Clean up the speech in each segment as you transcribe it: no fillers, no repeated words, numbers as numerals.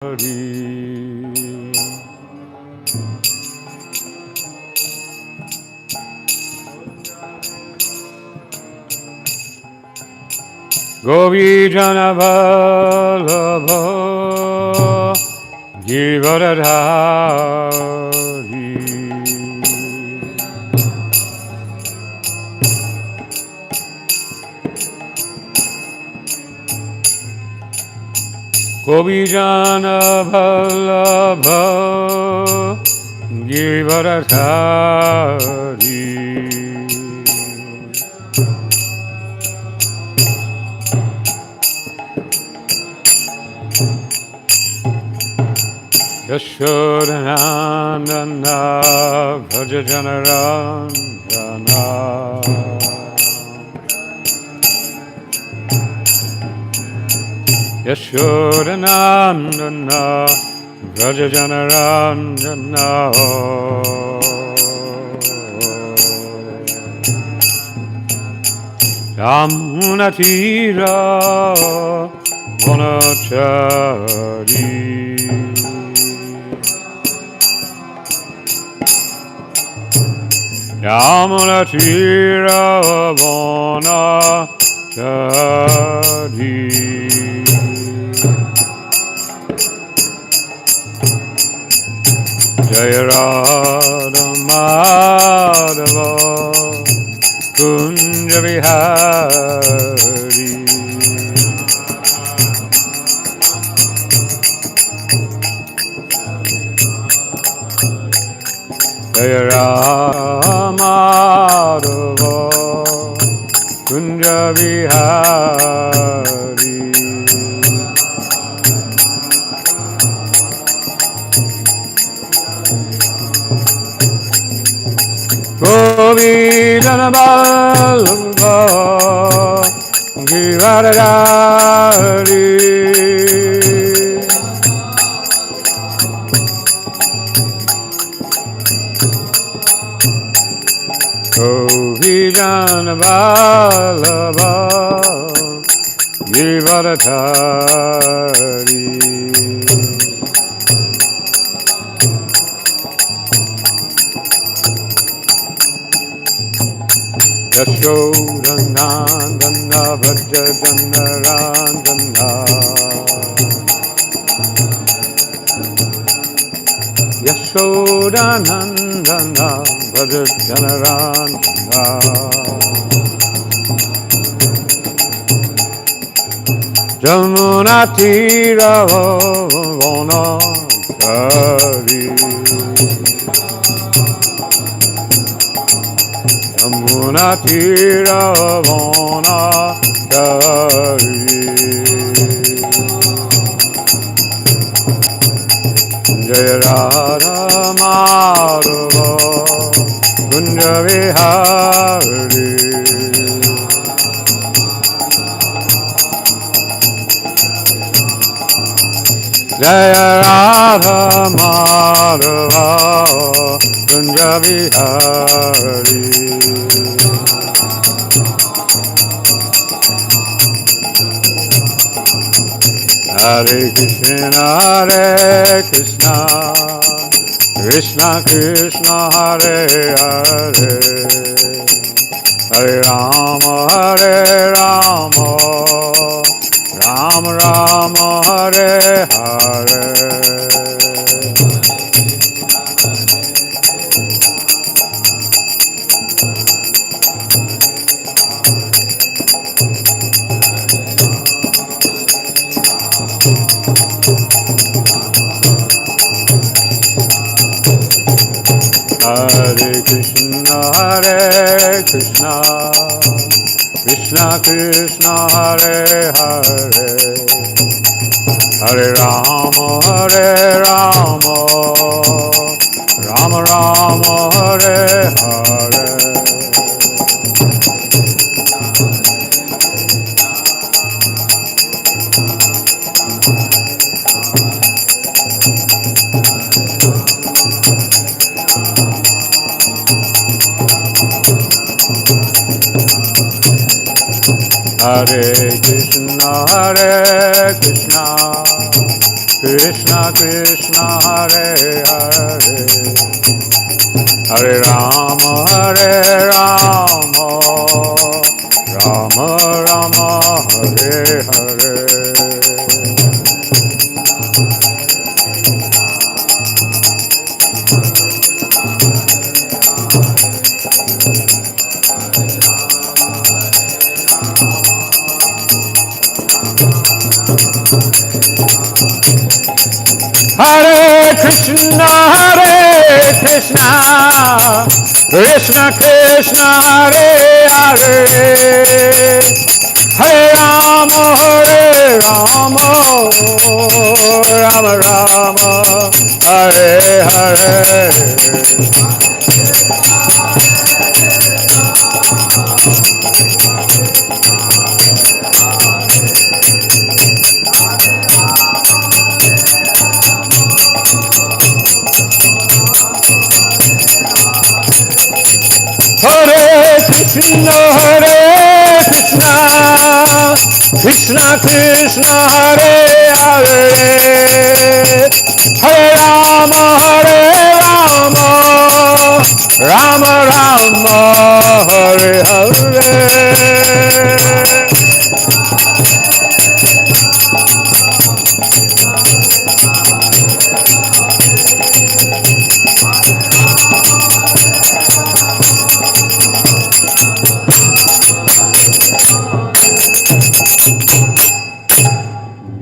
Gopi Jana Vallabha Givaradhari Gopi Jana Vallabha Givaradhari Yashodanandana Bhaja Janarandana Yashodanandana Bhaja Janarandana Yamunatira Vanachari Yamunatira Vanachari Jaya Radha Madhava Kunja Vihari Jaya Radha Madhava Kunja Vihari Gopi Jana Vallabha Givaradhari Gopi Jana Vallabha Givaradhari Yashodanandana Bhaja Janarandana Yashodanandana Bhaja Janarandana Jamunatira Vanachari Yamunatira Vanachari Jaya Radha Madhava Kunja Vihari Jaya Radha Madhava Kunja Vihari Hare Krishna Krishna Krishna Hare Hare Hare Rama Rama Rama Hare Hare Hare Krishna Krishna Krishna Hare Hare Hare Rama Rama Rama Hare Hare Hare Krishna, Krishna Krishna, Hare Hare, Hare Rama, Rama Rama, Hare Hare. Hare Krishna, Krishna Krishna, Hare Hare, Hare Rama, Rama Rama, Hare Hare. Hare Krishna, Krishna Krishna, Hare Hare, Hare Rama, Rama Rama, Hare Hare.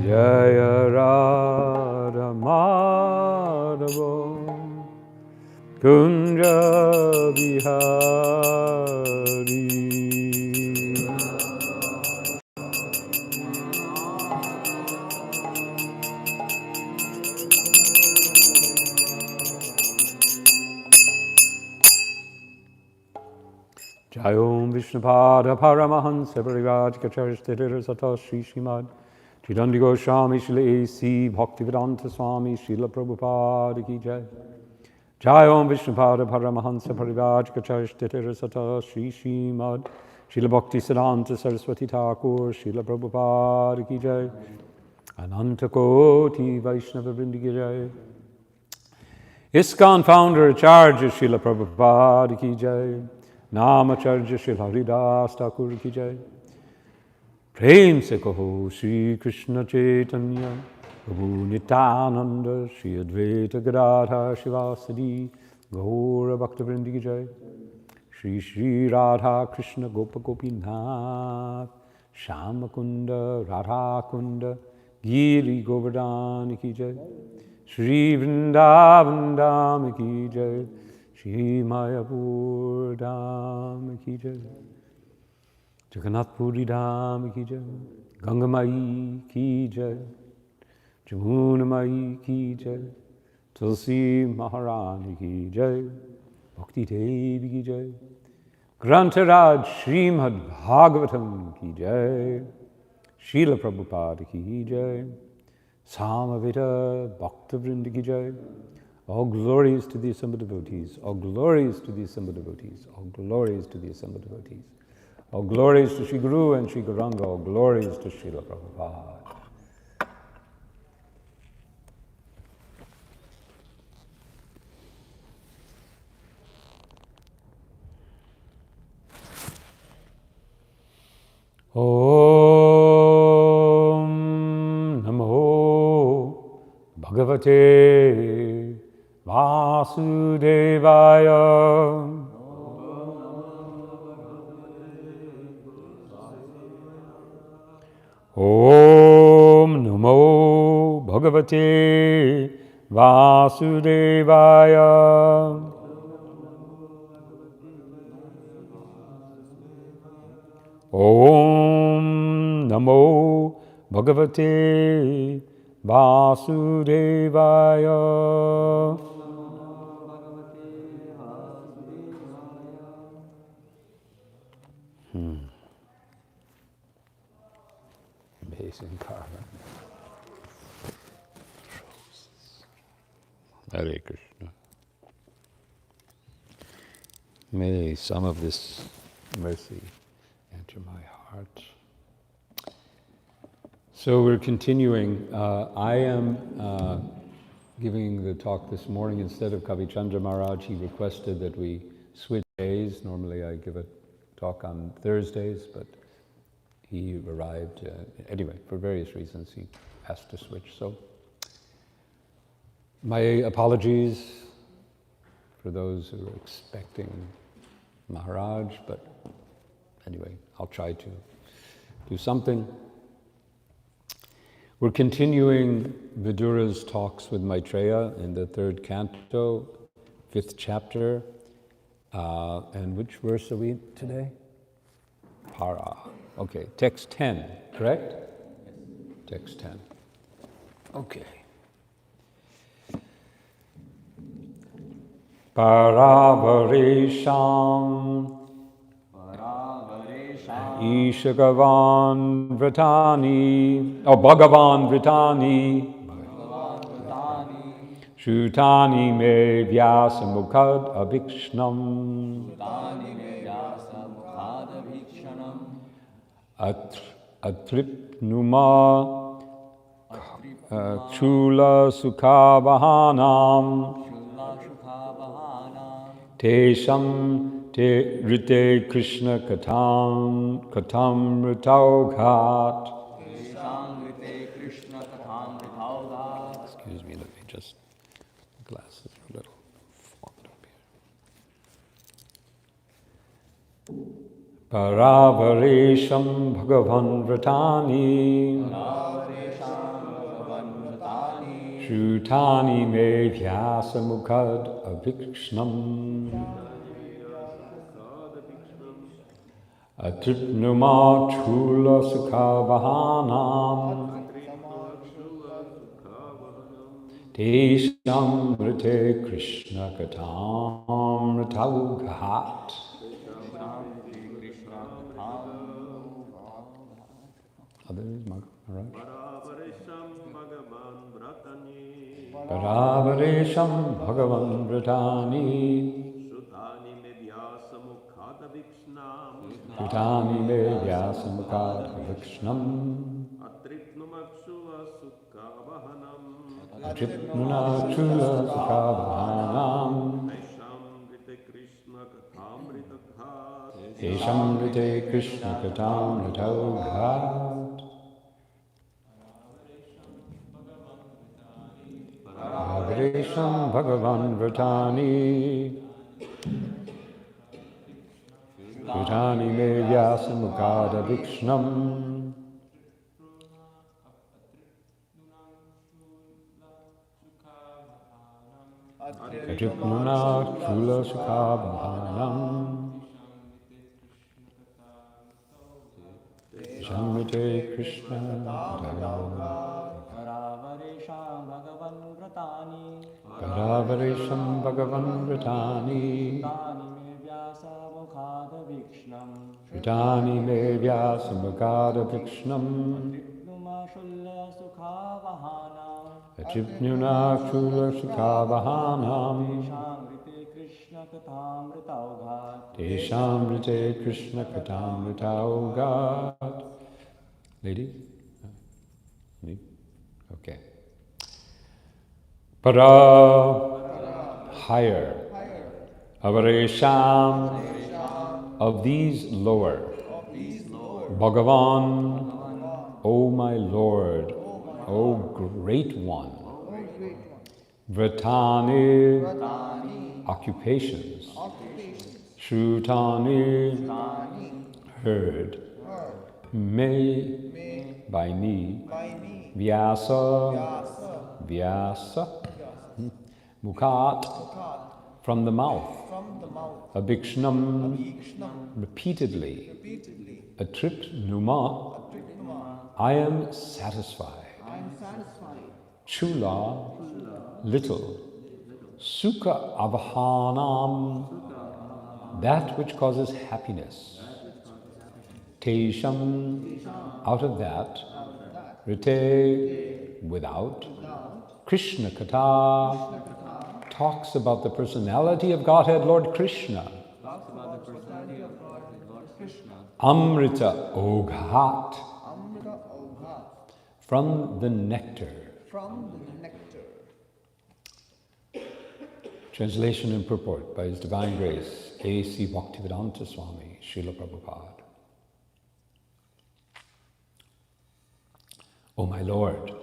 Jaya Radha Madhava Kunja Bihari. Jayom Vishnupada Paramahansa Parivajikacharya Sthitir Sata Shri Srimad Sridhandi Goswami Srila A.C. Bhaktivedanta Swami Srila Prabhupada Ki Jai. Jayom Vishnupada Paramahansa Parivajikacharya Sthitir Sata Shri Srimad Srila Bhaktivedanta Saraswati Thakur Srila Prabhupada Ki Jai. Ananta Koti Vaishnava Vrindi Ki Jai. ISKCON founder Acharya Srila Prabhupada Ki Jai. Namacharya Srila Haridas Thakur Ki Jai. Prem se kaho Shri Krishna Chaitanya Prabhu Nityananda Shri Advaita Gadadhar Shivasadi Gaura Bhaktivinoda Ki Jai. Shri Shri Radha Krishna Gopa Gopinath Shamakunda Radha Kunda Giri Govardhan Ki Jai. Shri Vrindavan Dham Ki Jai. Shri Mayapur Dham Ki Jai. Jagannath Puri Dham Ki Jai. Ganga Mai Ki Jai. Jamuna Mai Ki Jai. Tulsi Maharani Ki Jai. Bhakti Devi Ki Jai. Grantaraj Srimad Bhagavatam Ki Jai. Srila Prabhupada Ki Jai. Samaveta Bhaktavrinda Ki Jai. All glories to the assembled devotees. All glories to the assembled devotees. All glories to the assembled devotees. All glories to Sri Guru and Sri Gauranga. All glories to Srila Prabhupada. Om Namo Bhagavate Vasudevaya. Om Namo Bhagavate Vasudevaya. Om Namo Bhagavate Vasudevaya. Amazing karma. Hare Krishna. May some of this mercy enter my heart So we're continuing. I am giving the talk this morning instead of Kavi Chandra Maharaj. He requested that we switch days. Normally I give a talk on Thursdays, but he arrived. Anyway, for various reasons, he asked to switch. So my apologies for those who are expecting Maharaj, but anyway, I'll try to do something. We're continuing Vidura's talks with Maitreya in the third canto, 5th chapter. And which verse are we today? Para. Okay, text 10, correct? Text 10. Okay. Paravaresham Ishagavan Vritani, Bhagavan Vritani, Shrutani me vyasa mukhad abhikshnam, atripnuma chula sukavahanam, tesham te rite Krishna katam ritau ghat. Excuse me, let me just, glasses are a little fogged up here. Paravaresham bhagavan vratani, shrutani me vyasa mukhad avikshnam, atripnuma chula sukavahanam, tesham rite Krishna katam ritau ghat. Others, Maharaj? Paravaresham bhagavan vratani, Shrutani me vyasa mukhad avikshnam, atripnuna chula sukavahanam, tesham rite Krishna katam ritau ghat. Paravaresham bhagavan vratani, Shrutani me vyasa mukhad avikshnam, atripnuna chula sukavahanam, Shamrite Krishna Paravaresham bhagavan vratani, Shrutani me vyasa mukhad avikshnam, atripnuna chula sukavahanam, tesham rite Krishna katam ritau ghat. Ladies? Me? Okay. Para, higher. Avaresham, of these lower. Bhagavan, O my Lord, O great one. Vratani, occupations. Shrutani, heard. Me, by me. Vyasa, Mukhat, from the mouth. Abhikshnam, repeatedly. Atripnuma, I am satisfied. Chula, little. Sukha avahanam, that which causes happiness. Tesham, out of that. Rite, without. Krishna Katha talks about the personality of Godhead, Lord Krishna. Amrita Oghat, From the Nectar. From the Nectar. Translation and purport by His Divine Grace, A.C. Bhaktivedanta Swami, Srila Prabhupada. O my Lord,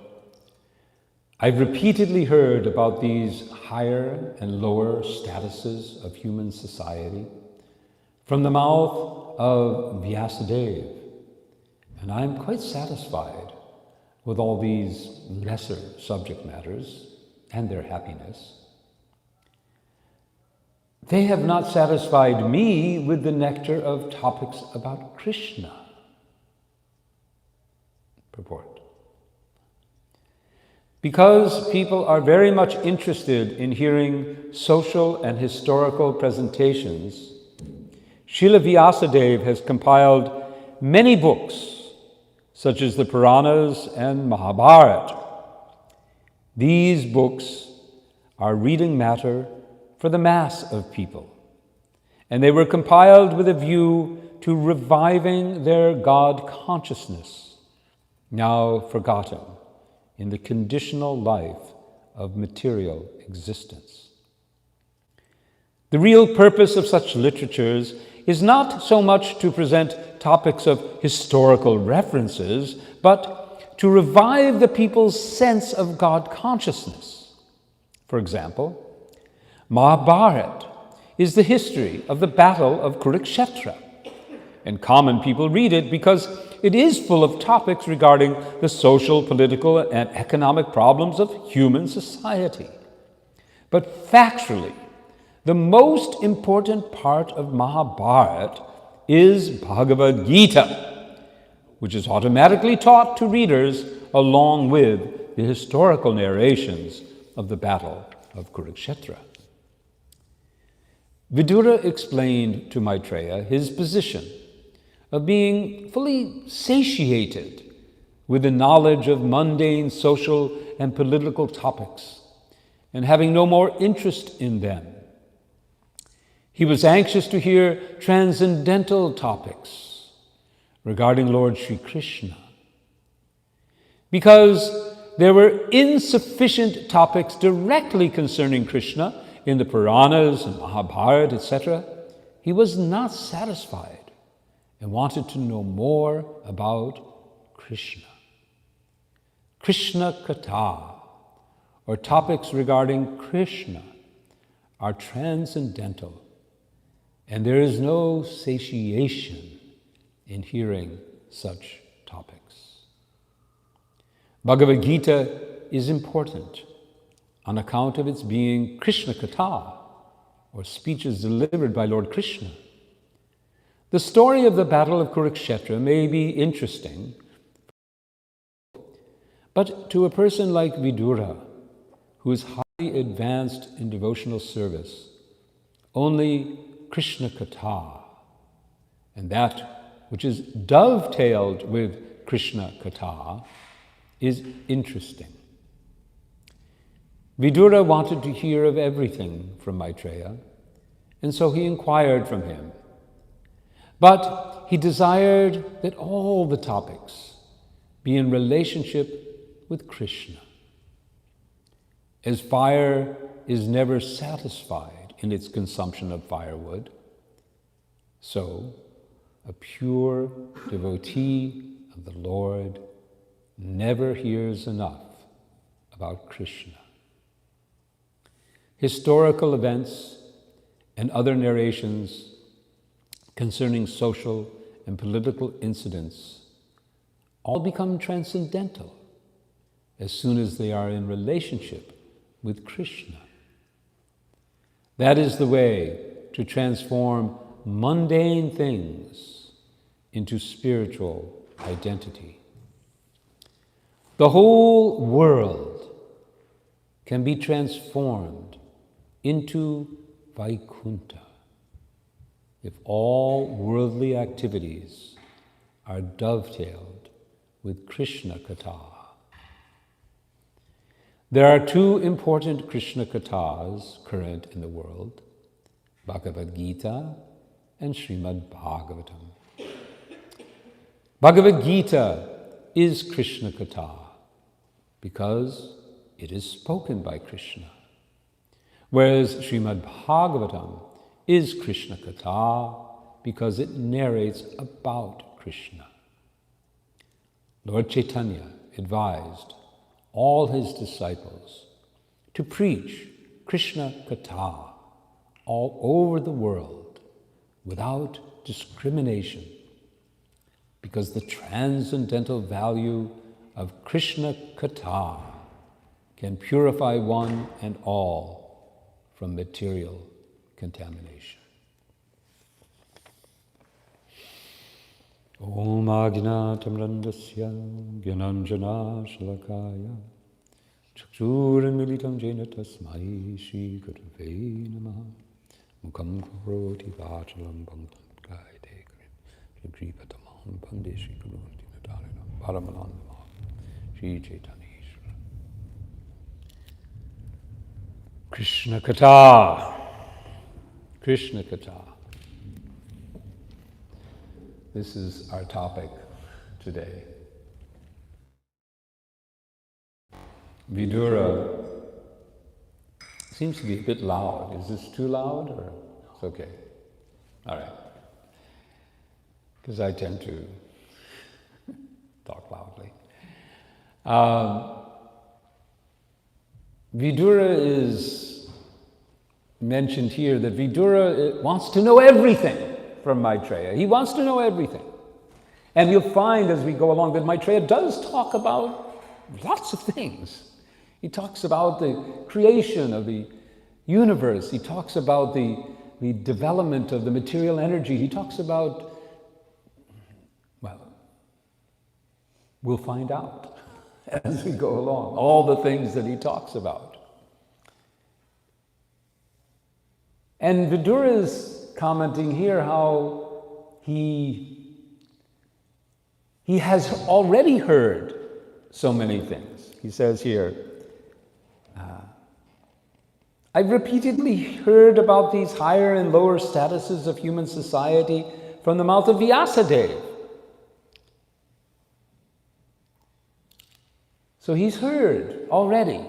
I've repeatedly heard about these higher and lower statuses of human society from the mouth of Vyasadeva, and I'm quite satisfied with all these lesser subject matters and their happiness. They have not satisfied me with the nectar of topics about Krishna. Purport. Because people are very much interested in hearing social and historical presentations, Srila Vyasadeva has compiled many books, such as the Puranas and Mahabharata. These books are reading matter for the mass of people, and they were compiled with a view to reviving their God consciousness, now forgotten in the conditional life of material existence. The real purpose of such literatures is not so much to present topics of historical references, but to revive the people's sense of God consciousness. For example, Mahabharata is the history of the battle of Kurukshetra, and common people read it because it is full of topics regarding the social, political, and economic problems of human society. But factually, the most important part of Mahabharata is Bhagavad Gita, which is automatically taught to readers along with the historical narrations of the battle of Kurukshetra. Vidura explained to Maitreya his position of being fully satiated with the knowledge of mundane social and political topics and having no more interest in them. He was anxious to hear transcendental topics regarding Lord Sri Krishna. Because there were insufficient topics directly concerning Krishna in the Puranas and Mahabharata, etc., he was not satisfied and wanted to know more about Krishna. Krishna Katha, or topics regarding Krishna, are transcendental, and there is no satiation in hearing such topics. Bhagavad Gita is important on account of its being Krishna Katha, or speeches delivered by Lord Krishna. The story of the Battle of Kurukshetra may be interesting, but to a person like Vidura, who is highly advanced in devotional service, only Krishna Katha, and that which is dovetailed with Krishna Katha, is interesting. Vidura wanted to hear of everything from Maitreya, and so he inquired from him. But he desired that all the topics be in relationship with Krishna. As fire is never satisfied in its consumption of firewood, so a pure devotee of the Lord never hears enough about Krishna. Historical events and other narrations concerning social and political incidents all become transcendental as soon as they are in relationship with Krishna. That is the way to transform mundane things into spiritual identity. The whole world can be transformed into Vaikuntha if all worldly activities are dovetailed with Krishna Katha. There are two important Krishna Kathas current in the world, Bhagavad Gita and Srimad Bhagavatam. Bhagavad Gita is Krishna Katha, because it is spoken by Krishna. Whereas Srimad Bhagavatam is Krishna Katha because it narrates about Krishna. Lord Chaitanya advised all his disciples to preach Krishna Katha all over the world without discrimination, because the transcendental value of Krishna Katha can purify one and all from material contamination. Om Ajnatam Randasya Gyananjana Shalakaya Chakshurmilitam Jena Tasmai Shri Gurave Namaha Mukam Karoti Vachalam Bhangam Gaide Gripatamam Pande Shri Guru Dinadarina Paramanandama Shri Chaitanya Ishvara. Krishna Katha. Krishna Katha. This is our topic today. Vidura seems to be a bit loud. Is this too loud or it's okay? All right. Because I tend to talk loudly. Vidura is mentioned here that Vidura wants to know everything from Maitreya. He wants to know everything. And you'll find as we go along that Maitreya does talk about lots of things. He talks about the creation of the universe. He talks about the development of the material energy. He talks about, well, we'll find out as we go along, all the things that he talks about. And Vidura is commenting here how he has already heard so many things. He says here, I've repeatedly heard about these higher and lower statuses of human society from the mouth of Vyasadeva. So he's heard already.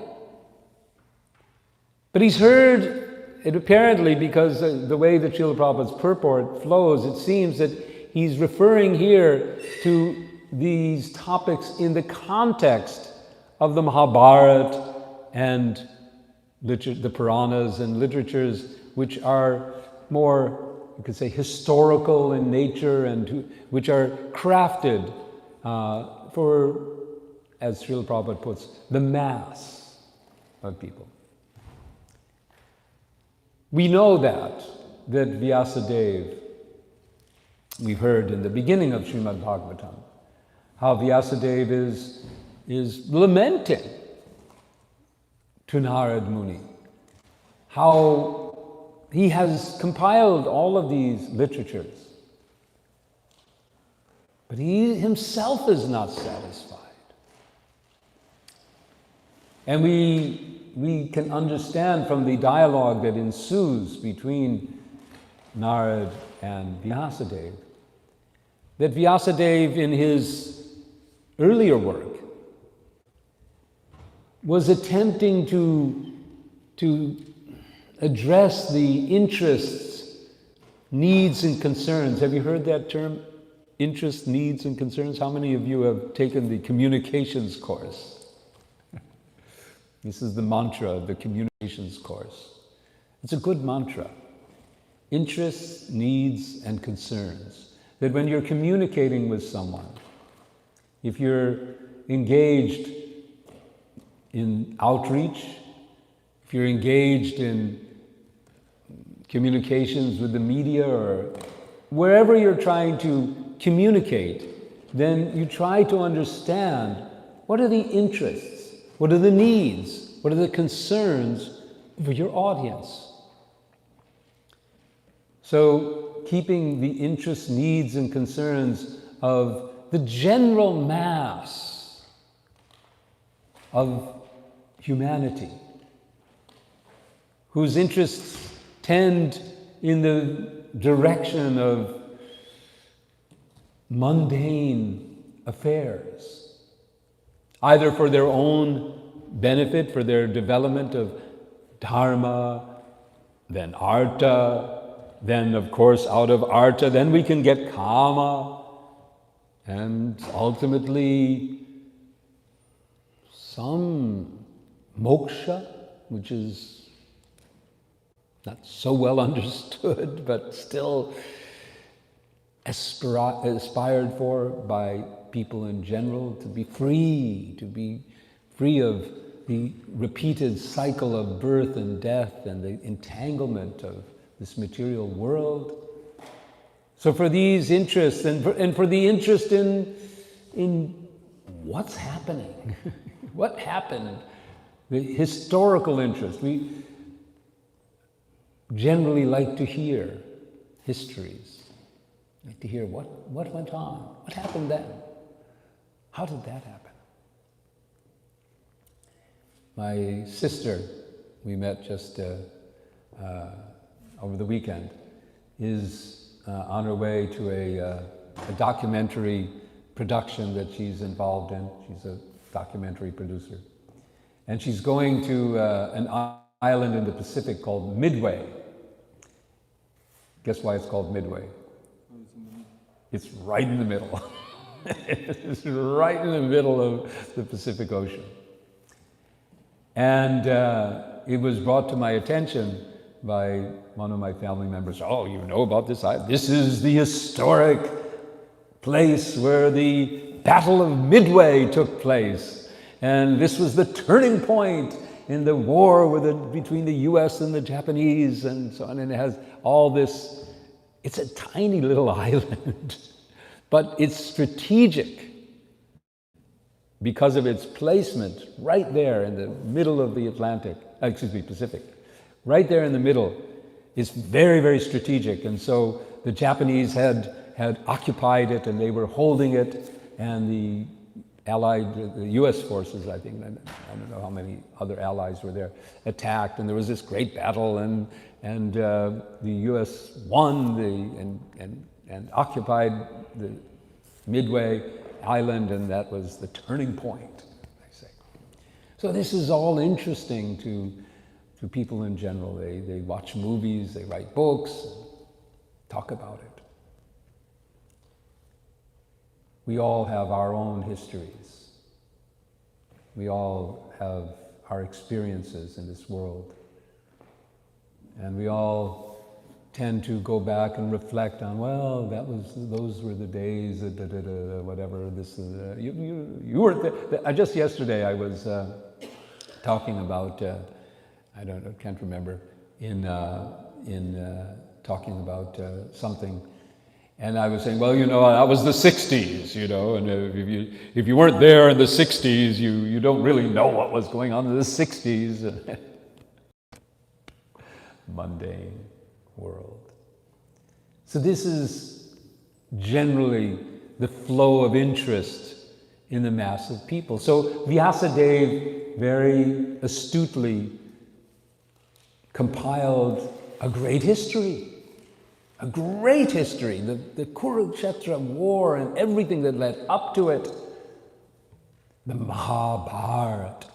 But he's heard it apparently because the way that Srila Prabhupada's purport flows, it seems that he's referring here to these topics in the context of the Mahabharata and the Puranas and literatures which are more, you could say, historical in nature and which are crafted for, as Srila Prabhupada puts, the mass of people. We know that Vyasadeva, we've heard in the beginning of Srimad Bhagavatam, how Vyasadeva is lamenting to Narad Muni, how he has compiled all of these literatures, but he himself is not satisfied. And we can understand from the dialogue that ensues between Narad and Vyasadeva that Vyasadeva in his earlier work was attempting to address the interests, needs, and concerns. Have you heard that term? Interests, needs, and concerns? How many of you have taken the communications course? This is the mantra of the communications course. It's a good mantra. Interests, needs, and concerns. That when you're communicating with someone, if you're engaged in outreach, if you're engaged in communications with the media or wherever you're trying to communicate, then you try to understand what are the interests, what are the needs, what are the concerns for your audience. So keeping the interests, needs, and concerns of the general mass of humanity, whose interests tend in the direction of mundane affairs. either for their own benefit, for their development of dharma, then artha, then of course out of artha, then we can get kama, and ultimately some moksha, which is not so well understood, but still aspired for by people in general, to be free of the repeated cycle of birth and death and the entanglement of this material world. So for these interests and for the interest in what's happening, what happened, the historical interest, we generally like to hear histories, like to hear what went on, what happened then, how did that happen? My sister, we met just over the weekend, is on her way to a documentary production that she's involved in. She's a documentary producer. And she's going to an island in the Pacific called Midway. Guess why it's called Midway? It's right in the middle. It's right in the middle of the Pacific Ocean. And it was brought to my attention by one of my family members. Oh, you know about this island? This is the historic place where the Battle of Midway took place. And this was the turning point in the war between the US and the Japanese and so on. And it has all this, it's a tiny little island, but it's strategic because of its placement right there in the middle of the Pacific. Right there in the middle is very, very strategic. And so the Japanese had occupied it and they were holding it, and the US forces, I think, I don't know how many other allies were there, attacked, and there was this great battle, and the US won and occupied the Midway Island, and that was the turning point, I say. So this is all interesting to people in general. They watch movies, they write books, talk about it. We all have our own histories. We all have our experiences in this world. And we all tend to go back and reflect on, well, those were the days, whatever, this, you weren't there. Just yesterday I was talking about, I can't remember, in talking about something. And I was saying, well, that was the 60s, and if you weren't there in the 60s, you don't really know what was going on in the 60s. Mundane world. So this is generally the flow of interest in the mass of people. So Vyasadeva very astutely compiled a great history. A great history, the Kurukshetra war and everything that led up to it, the Mahabharata.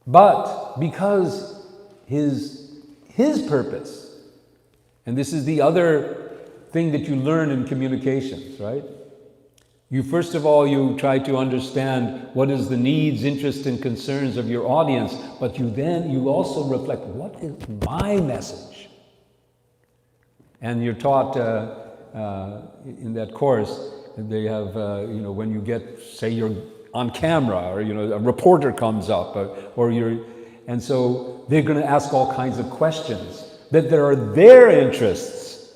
But because his purpose, and this is the other thing that you learn in communications, right? First of all, you try to understand what is the needs, interests, and concerns of your audience, but you also reflect, what is my message? And you're taught in that course, they have, when you get, say you're on camera, or, a reporter comes up, and so they're going to ask all kinds of questions that are their interests,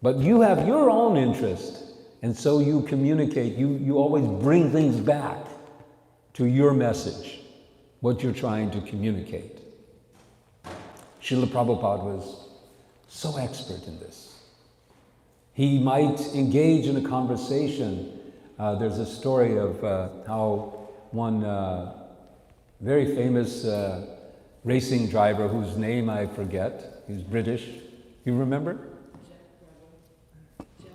but you have your own interest, and so you communicate, you always bring things back to your message, what you're trying to communicate. Srila Prabhupada was so expert in this. He might engage in a conversation. There's a story of how one very famous racing driver, whose name I forget, he's British. You remember? Jack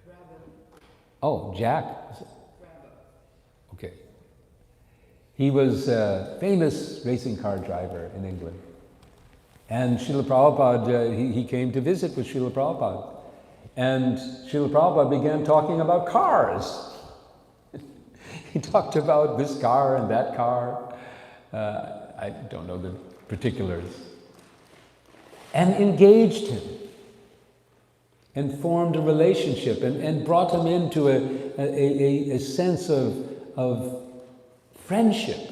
Brabham. Oh, Jack He was a famous racing car driver in England. And Srila Prabhupada, he came to visit with Srila Prabhupada. And Srila Prabhupada began talking about cars. He talked about this car and that car. I don't know the particulars. And engaged him. And formed a relationship and brought him into a sense of friendship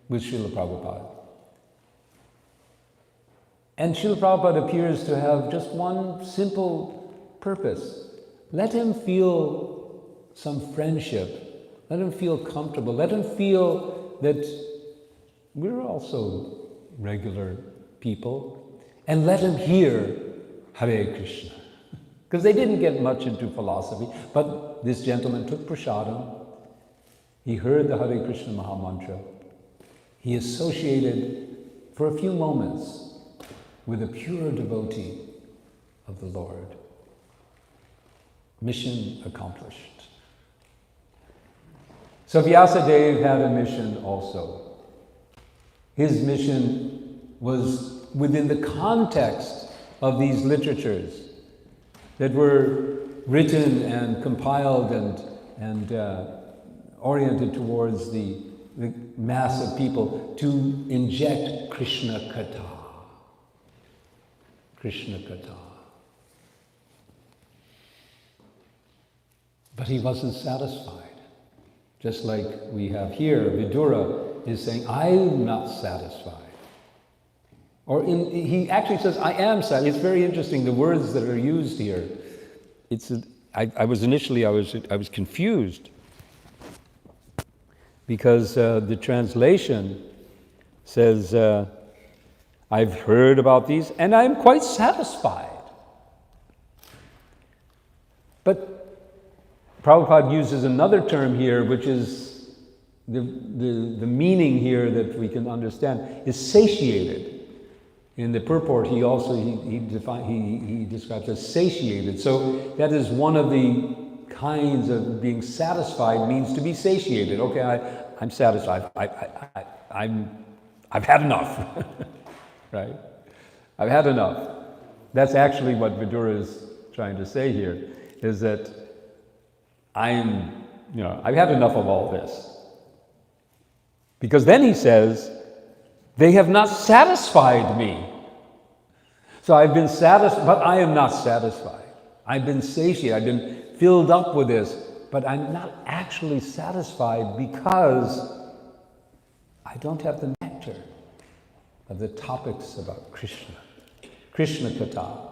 with Srila Prabhupada. And Srila Prabhupada appears to have just one simple purpose. Let him feel some friendship. Let him feel comfortable. Let him feel that we're also regular people. And let him hear Hare Krishna. Because they didn't get much into philosophy, but this gentleman took prasadam. He heard the Hare Krishna Mahamantra. He associated for a few moments with a pure devotee of the Lord. Mission accomplished. So Vyasadeva had a mission also. His mission was within the context of these literatures that were written and compiled and oriented towards the mass of people to inject Krishna Katha. Krishna Katha. But he wasn't satisfied. Just like we have here, Vidura is saying, I'm not satisfied. Or he actually says, I am satisfied. It's very interesting, the words that are used here. I was confused because the translation says, I've heard about these and I'm quite satisfied. But Prabhupada uses another term here, which is the meaning here that we can understand is satiated. In the purport, he describes as satiated. So that is one of the kinds of being satisfied, means to be satiated. Okay, I'm satisfied. I've had enough, right? I've had enough. That's actually what Vidura is trying to say here, is that I've had enough of all this. Because then he says, they have not satisfied me. So I've been satisfied, but I am not satisfied. I've been satiated, I've been filled up with this, but I'm not actually satisfied because I don't have the nectar of the topics about Krishna. Krishna Katha.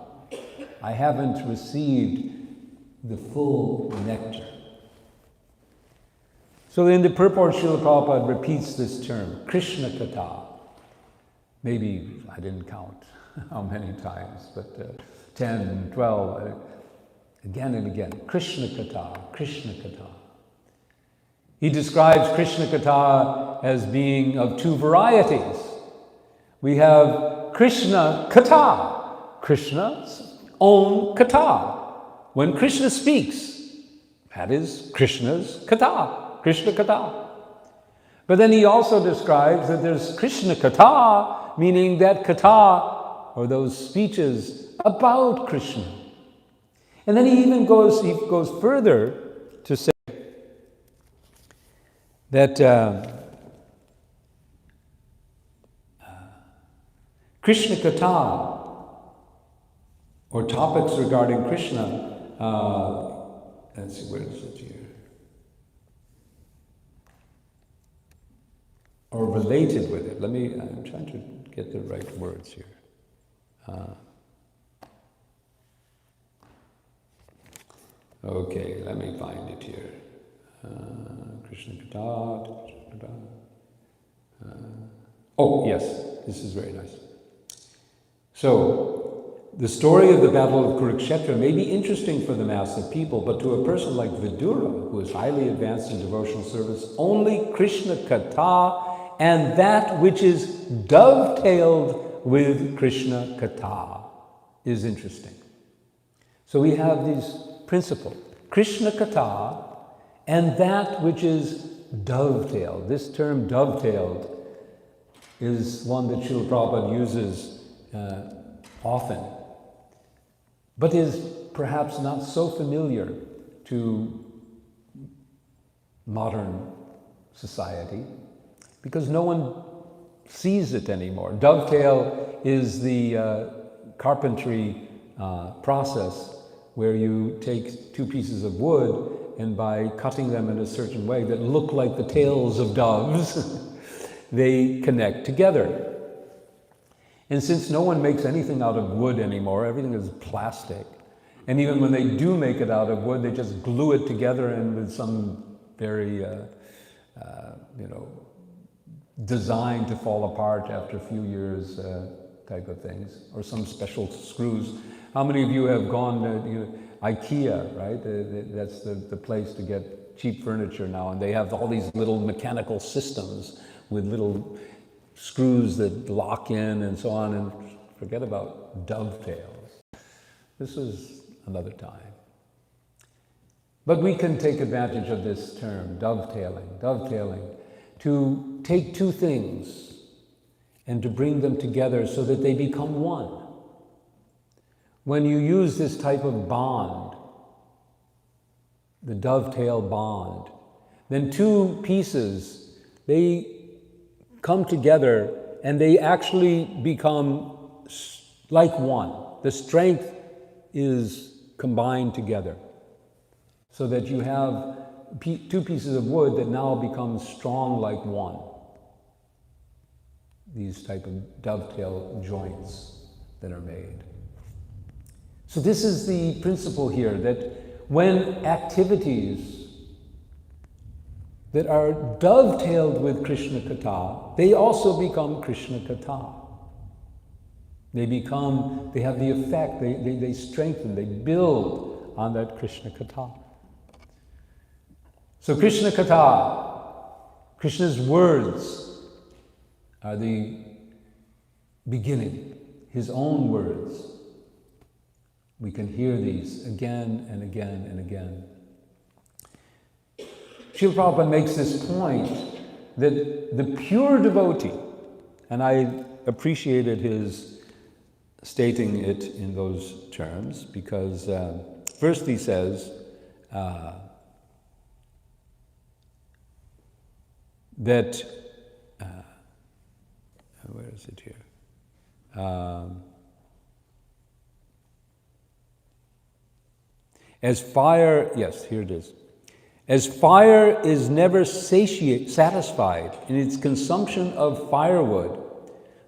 I haven't received the full nectar. So in the purport, Srila Prabhupada repeats this term, Krishna Katha. Maybe, I didn't count how many times, but 10, 12, again and again. Krishna Katha, Krishna Katha. He describes Krishna Katha as being of two varieties. We have Krishna Katha, Krishna's own Katha. When Krishna speaks, that is Krishna's Katha, Krishna Katha. But then he also describes that there's Krishna Katha, meaning that Katha, or those speeches about Krishna. And then he goes further to say that Krishna Katha, or topics regarding Krishna, let's see, where is it here? Or related with it. I'm trying to get the right words here. Okay, let me find it here. Krishna Katha. Oh, yes, this is very nice. So, the story of the Battle of Kurukshetra may be interesting for the mass of people, but to a person like Vidura, who is highly advanced in devotional service, only Krishna Katha and that which is dovetailed with Krishna Katha is interesting. So we have these principles, Krishna Katha and that which is dovetail. This term dovetailed is one that Srila Prabhupada uses often, but is perhaps not so familiar to modern society because no one sees it anymore. Dovetail is the carpentry process where you take two pieces of wood and by cutting them in a certain way that look like the tails of doves, they connect together. And since no one makes anything out of wood anymore, everything is plastic. And even when they do make it out of wood, they just glue it together and with some very, designed to fall apart after a few years type of things, or some special screws. How many of you have gone to IKEA, right? That's the place to get cheap furniture now, and they have all these little mechanical systems with little screws that lock in and so on, and forget about dovetails. This is another time. But we can take advantage of this term, dovetailing, to take two things and to bring them together so that they become one. When you use this type of bond, the dovetail bond, then two pieces, they come together and they actually become like one. The strength is combined together so that you have two pieces of wood that now become strong like one. These type of dovetail joints that are made. So this is the principle here, that when activities that are dovetailed with Krishna Katha, they also become Krishna Katha. They have the effect, they strengthen, they build on that Krishna Katha. So Krishna Katha, Krishna's words are the beginning, his own words. We can hear these again and again and again. Srila Prabhupada makes this point that the pure devotee, and I appreciated his stating it in those terms, because first he says that, where is it here? As fire, yes, here it is. As fire is never satisfied in its consumption of firewood,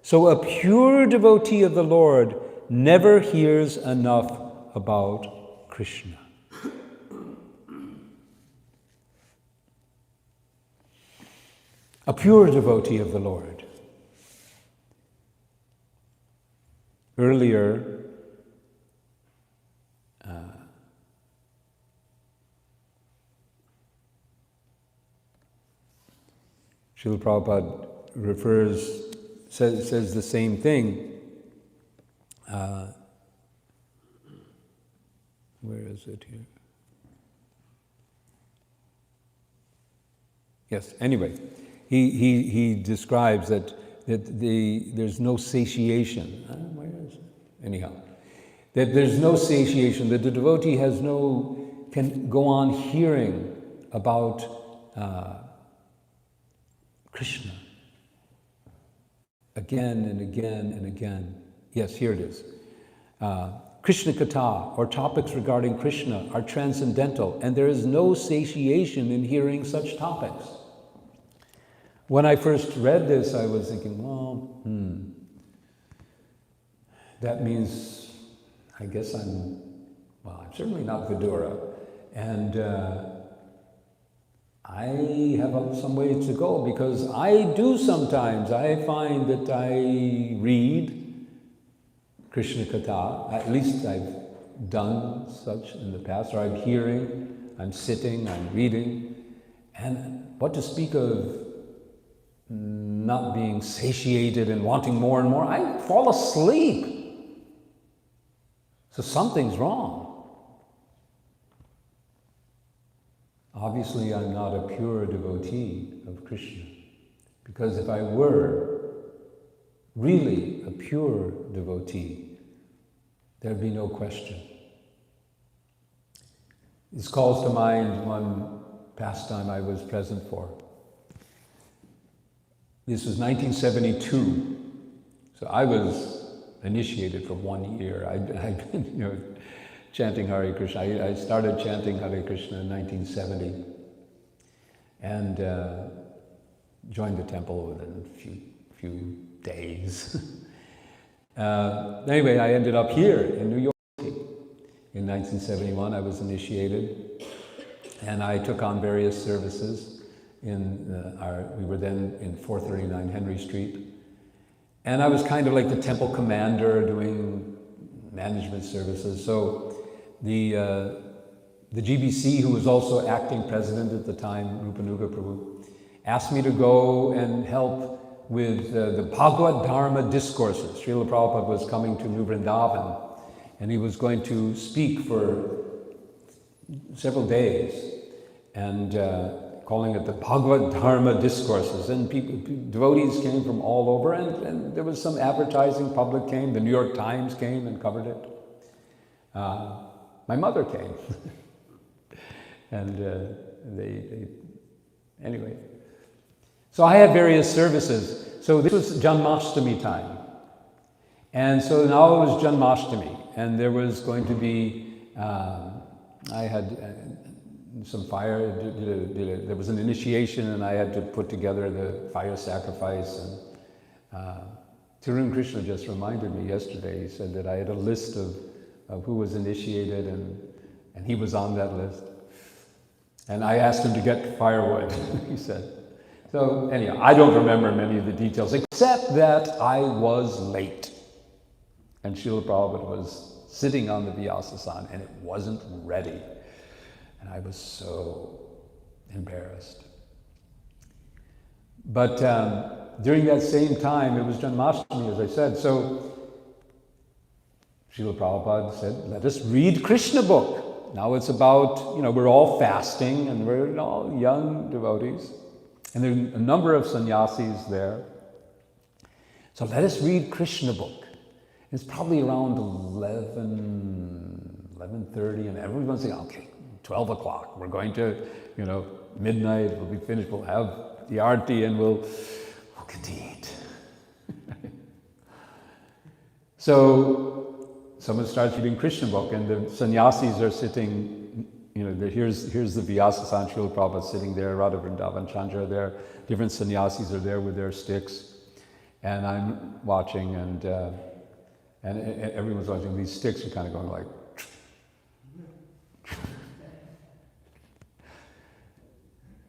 so a pure devotee of the Lord never hears enough about Krishna. A pure devotee of the Lord. Earlier, Srila Prabhupada says the same thing. Where is it here? Yes, anyway, he describes that there's no satiation. Where is it? Anyhow, that there's no satiation, that the devotee can go on hearing about Krishna again and again and again. Yes, here it is. Krishna Katha, or topics regarding Krishna, are transcendental, and there is no satiation in hearing such topics. When I first read this, I was thinking, well, that means, I guess I'm certainly not Vidura, and I have some ways to go, because I find that I read Krishna Katha, at least I've done such in the past, or I'm hearing, I'm sitting, I'm reading, and what to speak of not being satiated and wanting more and more, I fall asleep. So something's wrong. Obviously, I'm not a pure devotee of Krishna, because if I were really a pure devotee, there'd be no question. This calls to mind one pastime I was present for. This was 1972, so I was initiated for 1 year. I'd been, chanting Hare Krishna. I started chanting Hare Krishna in 1970 and joined the temple within a few days. Anyway, I ended up here in New York City. In 1971, I was initiated, and I took on various services. We were then in 439 Henry Street, and I was kind of like the temple commander doing management services. So the GBC, who was also acting president at the time, Rupanuga Prabhu, asked me to go and help with the Bhagavad Dharma discourses. Srila Prabhupada was coming to New Vrindavan, and he was going to speak for several days, and calling it the Bhagavad Dharma discourses. And devotees came from all over, and there was some advertising. Public came, the New York Times came and covered it. My mother came, and anyway. So I had various services. So this was Janmashtami time. And so now it was Janmashtami, and there was going to be, I had some fire, there was an initiation, and I had to put together the fire sacrifice. And Tarun Krishna just reminded me yesterday, he said that I had a list of who was initiated, and he was on that list. And I asked him to get firewood, he said. So anyhow, I don't remember many of the details, except that I was late. And Srila Prabhupada was sitting on the Vyasasana, and it wasn't ready. And I was so embarrassed. But during that same time, it was Janmashtami, as I said. So Srila Prabhupada said, let us read Krishna book. Now it's about, we're all fasting, and we're all young devotees. And there are a number of sannyasis there. So let us read Krishna book. It's probably around 11:30, and everyone's saying, okay, 12 o'clock, we're going to, midnight, we'll be finished, we'll have the arti, and we'll get to eat. So someone starts reading Krishna book, and the sannyasis are sitting, here's the Vyasasana, Srila Prabhupada sitting there, Radha Vrindavan Chandra there, different sannyasis are there with their sticks, and I'm watching, and everyone's watching. These sticks are kind of going like,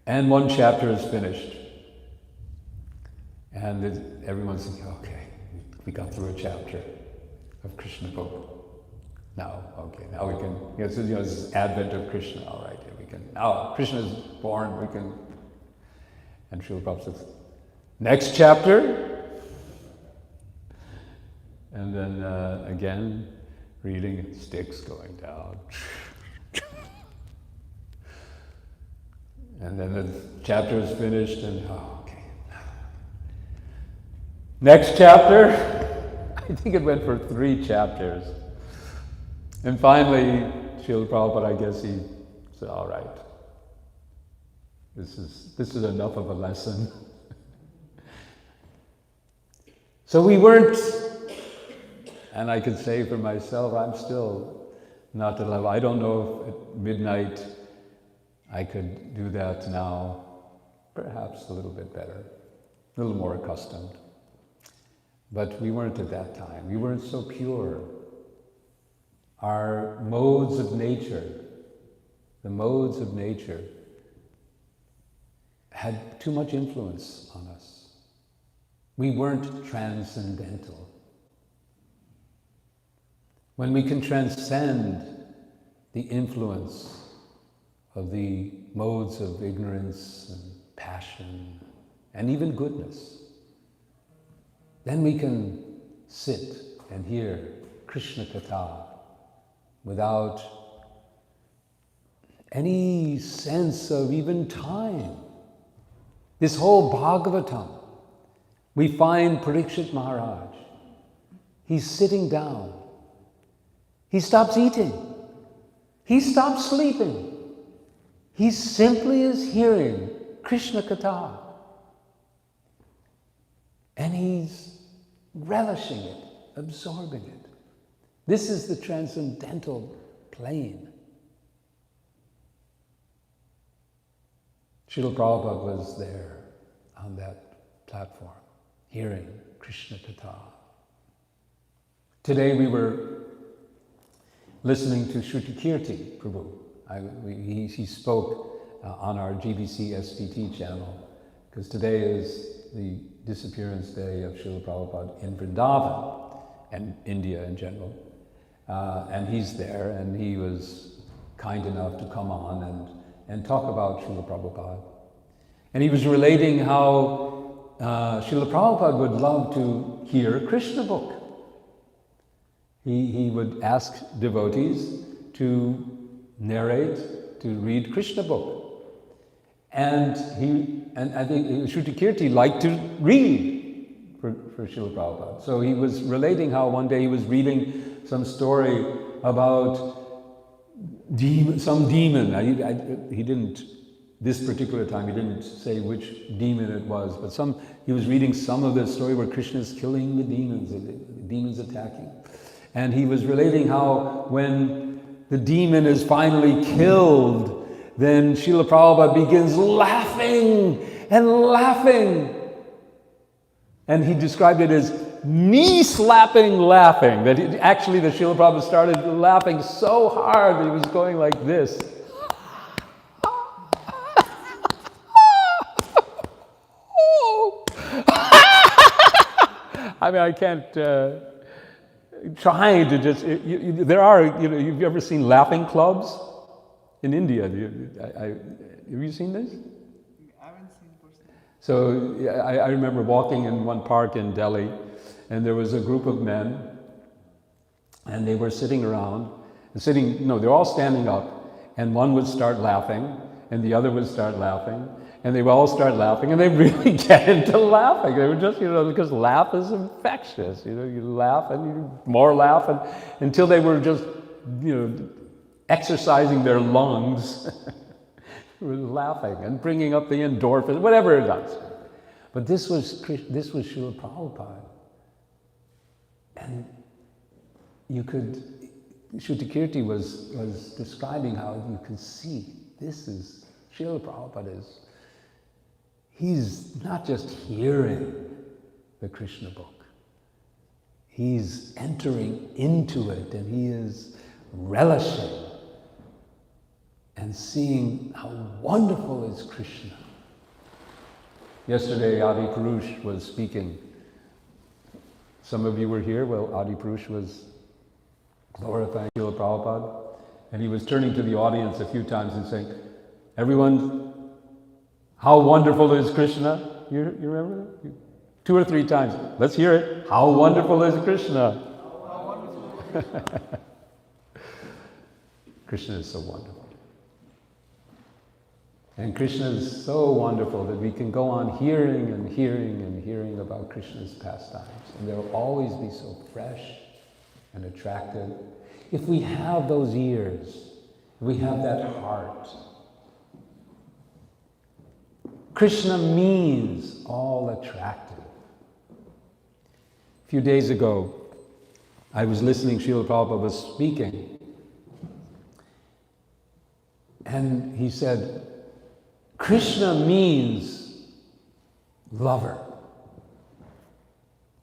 and one chapter is finished, and everyone's thinking, okay, we got through a chapter of Krishna book. Now we can, this is advent of Krishna, all right, we can, now Krishna is born, we can, and Srila Prabhupada says, next chapter, and then again, reading, sticks going down, and then the chapter is finished, and okay, next chapter, I think it went for 3 chapters. And finally, Srila Prabhupada, I guess he said, all right, this is enough of a lesson. So we weren't, and I can say for myself, I'm still not at the level. I don't know if at midnight I could do that now, perhaps a little bit better, a little more accustomed. But we weren't at that time. We weren't so pure. Our modes of nature, the modes of nature, had too much influence on us. We weren't transcendental. When we can transcend the influence of the modes of ignorance and passion and even goodness, then we can sit and hear Krishna Katha without any sense of even time. This whole Bhagavatam, we find Parikshit Maharaj. He's sitting down. He stops eating. He stops sleeping. He simply is hearing Krishna Katha. And he's relishing it, absorbing it. This is the transcendental plane. Srila Prabhupada was there on that platform, hearing Krishna Katha. Today we were listening to Shruti Kirti Prabhu. He spoke on our GBC STT channel, because today is the disappearance day of Srila Prabhupada in Vrindavan and India in general. And he's there, and he was kind enough to come on and talk about Srila Prabhupada. And he was relating how Srila Prabhupada would love to hear a Krishna book. He would ask devotees to narrate, to read Krishna book. And I think Shruti Kirti liked to read for Srila Prabhupada. So he was relating how one day he was reading some story about some demon. He didn't, this particular time, he didn't say which demon it was, but he was reading some of the story where Krishna is killing the demons attacking. And he was relating how when the demon is finally killed, then Srila Prabhupada begins laughing and laughing. And he described it as knee-slapping laughing. That the Srila Prabhupada started laughing so hard that he was going like this. I mean, I can't... trying to just, there are, you've ever seen laughing clubs in India? Have you seen this? I haven't seen personally. So I remember walking in one park in Delhi, and there was a group of men, and they were sitting around, they're all standing up, and one would start laughing, and the other would start laughing, and they would all start laughing, and they really get into laughing. They were just, because laugh is infectious. You laugh and you more laugh, and until they were just, exercising their lungs with laughing and bringing up the endorphins, whatever it does. But this was Srila Prabhupada, and Shruti Kirti was describing how you can see this is Srila Prabhupada he's not just hearing the Krishna book. He's entering into it, and he is relishing and seeing how wonderful is Krishna. Yesterday, Adi Purush was speaking. Some of you were here. Well, Adi Purush was glorifying Srila Prabhupada, and he was turning to the audience a few times and saying, "Everyone, how wonderful is Krishna?" You remember that? 2 or 3 times. Let's hear it. How wonderful is Krishna? Krishna is so wonderful. And Krishna is so wonderful that we can go on hearing and hearing and hearing about Krishna's pastimes. And they'll always be so fresh and attractive. If we have those ears, if we have that heart, Krishna means all attractive. A few days ago, I was listening, Srila Prabhupada was speaking, and he said, Krishna means lover.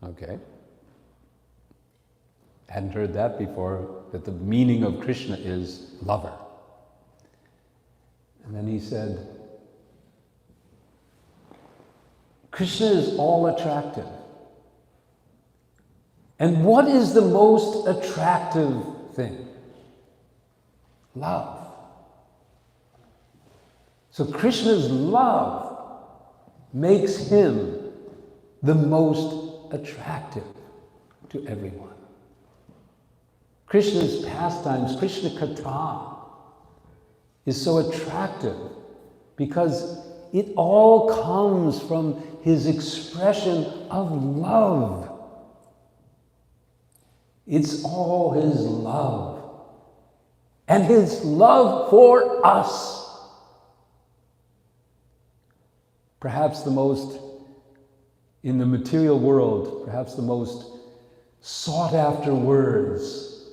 Okay. Hadn't heard that before, that the meaning of Krishna is lover. And then he said, Krishna is all attractive. And what is the most attractive thing? Love. So Krishna's love makes him the most attractive to everyone. Krishna's pastimes, Krishna Katha, is so attractive because it all comes from his expression of love. It's all his love. And his love for us. Perhaps the most, in the material world, perhaps the most sought after words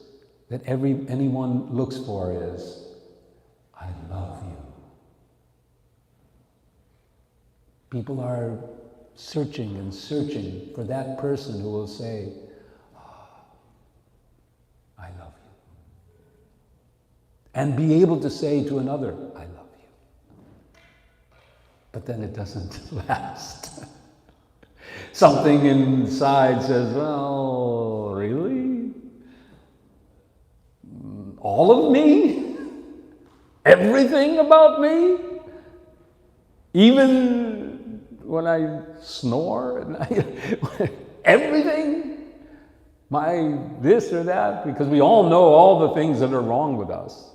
that anyone looks for is, I love you. People are searching and searching for that person who will say, I love you. And be able to say to another, I love you. But then it doesn't last. Something inside says, well, really? All of me? Everything about me? Even when I snore? Everything? My this or that? Because we all know all the things that are wrong with us.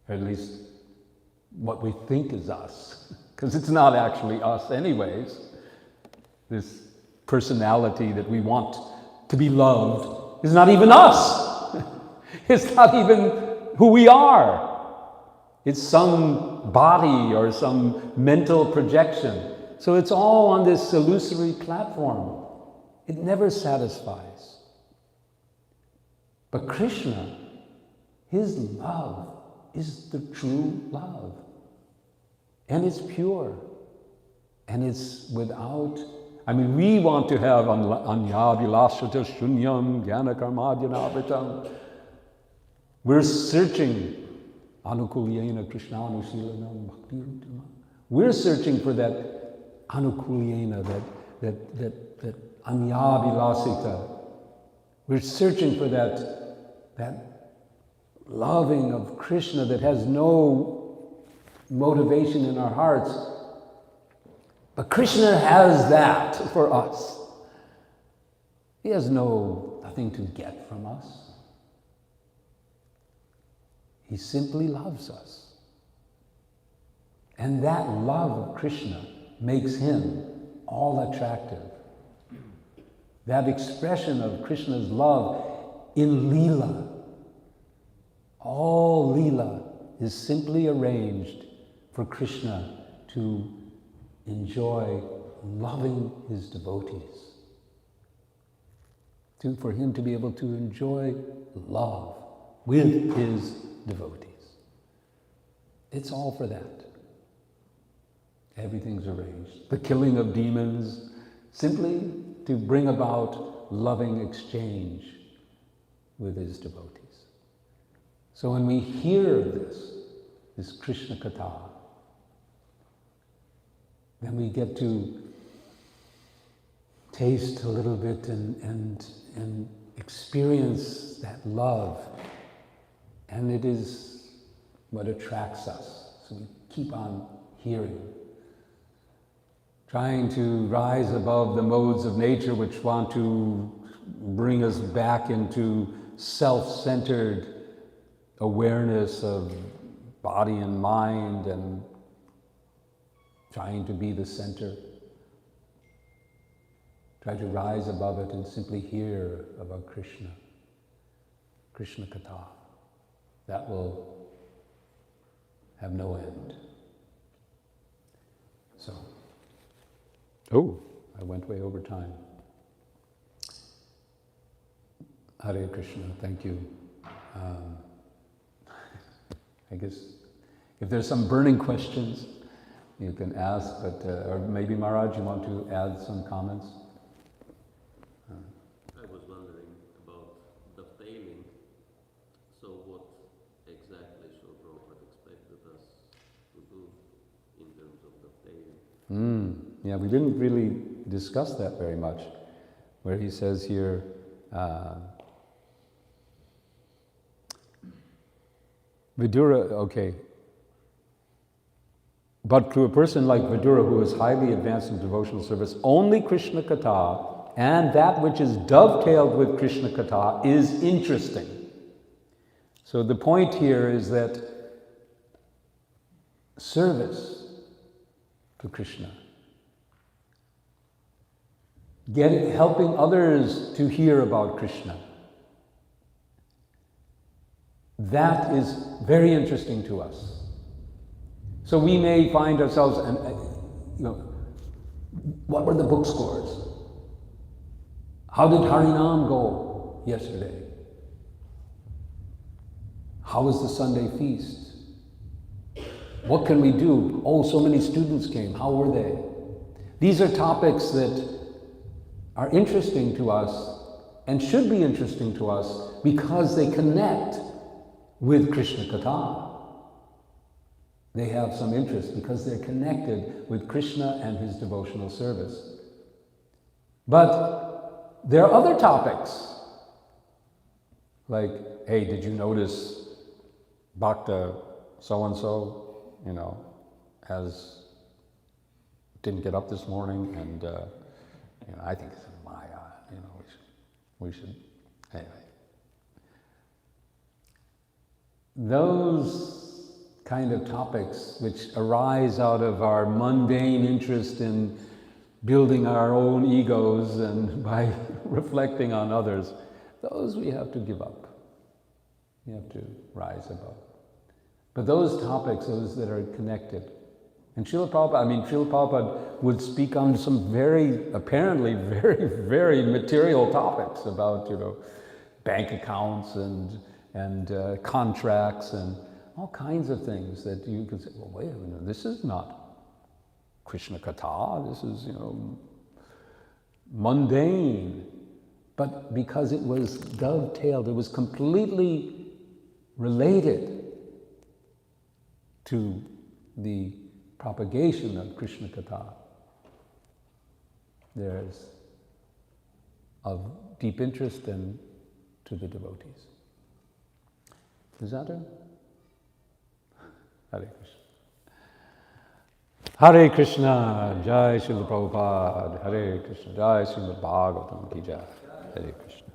Or at least what we think is us. Because it's not actually us anyways. This personality that we want to be loved is not even us. It's not even who we are. It's some body or some mental projection. So it's all on this illusory platform. It never satisfies. But Krishna, his love is the true love. And it's pure. And it's without, we want to have anyabhilasata shunyam jnana karmadhyanabritam. We're searching anukulyena krishnanushilanam bhakti. We're searching for that anukulyena, that anyabhilasita. We're searching for that loving of Krishna that has no motivation in our hearts. But Krishna has that for us. He has nothing to get from us. He simply loves us. And that love of Krishna makes him all attractive. That expression of Krishna's love in Leela. All Leela is simply arranged for Krishna to enjoy loving his devotees. For him to be able to enjoy love with his devotees. It's all for that. Everything's arranged. The killing of demons, simply to bring about loving exchange with his devotees. So when we hear this Krishna Katha, then we get to taste a little bit and experience that love. And it is what attracts us. So we keep on hearing. Trying to rise above the modes of nature which want to bring us back into self-centered awareness of body and mind and trying to be the center. Try to rise above it and simply hear about Krishna. Krishna Katha. That will have no end. So, I went way over time. Hare Krishna, thank you. I guess if there's some burning questions, you can ask, but or maybe Maharaj, you want to add some comments? I was wondering about the failing. So what exactly Srila Prabhupada expected us to do in terms of the failing? Yeah, we didn't really discuss that very much, where he says here, Vidura, okay. But to a person like Vidura, who is highly advanced in devotional service, only Krishna Katha and that which is dovetailed with Krishna Katha is interesting. So the point here is that service to Krishna, helping others to hear about Krishna, that is very interesting to us. So we may find ourselves, what were the book scores? How did Harinam go yesterday? How was the Sunday feast? What can we do? Oh, so many students came. How were they? These are topics that are interesting to us and should be interesting to us because they connect with Krishna Katha. They have some interest because they're connected with Krishna and his devotional service. But there are other topics, like, hey, did you notice Bhakta so-and-so, didn't get up this morning, and I think it's Maya, we should, anyway. Those kind of topics which arise out of our mundane interest in building our own egos and by reflecting on others, those we have to give up. We have to rise above. But those topics, those that are connected, and Srila Prabhupada would speak on some apparently very material topics about, bank accounts and contracts and all kinds of things that you could say, well, wait a minute, this is not Krishna Katha, this is, mundane. But because it was dovetailed, it was completely related to the propagation of Krishna Katha, there's of deep interest to the devotees. Is that it? Hare Krishna. Hare Krishna, Jai Srila Prabhupada, Hare Krishna, Jai Srimad Bhagavatam ki Jai, Hare Krishna.